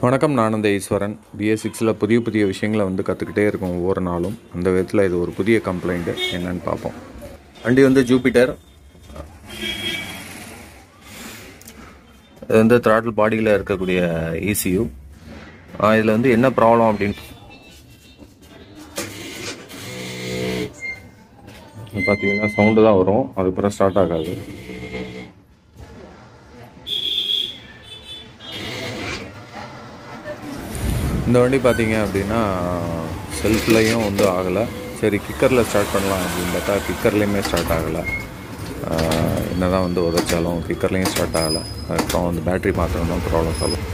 வணக்கம். நான் அந்த ஈஸ்வரன். BS6ல் புதிய விஷயங்களை கற்றுக்கிட்டே இருக்கும் ஒவ்வொரு நாளும். அந்த விதத்தில் இது ஒரு புதிய கம்ப்ளைண்ட்டு என்னன்னு பார்ப்போம். வண்டி ஜூபிட்டர். இது த்ராட்டில் பாடியில் இருக்கக்கூடிய ECU. இதில் என்ன ப்ராப்ளம் அப்படின்னு பார்த்தீங்கன்னா சவுண்டு தான் வரும், அதுக்கப்புறம் ஸ்டார்ட் ஆகாது. இந்த வண்டி பார்த்தீங்க அப்படின்னா செல்ஃப்லையும் ஆகலை. சரி, கிக்கரில் ஸ்டார்ட் பண்ணலாம் அப்படின்னு பார்த்தா கிக்கர்லேயுமே ஸ்டார்ட் ஆகலை. என்ன தான் உதச்சாலும் கிக்கர்லேயும் ஸ்டார்ட் ஆகலை. அதுக்கப்புறம் பேட்ரி மாற்றணும் தான் ப்ராப்ளம் சொல்லும்.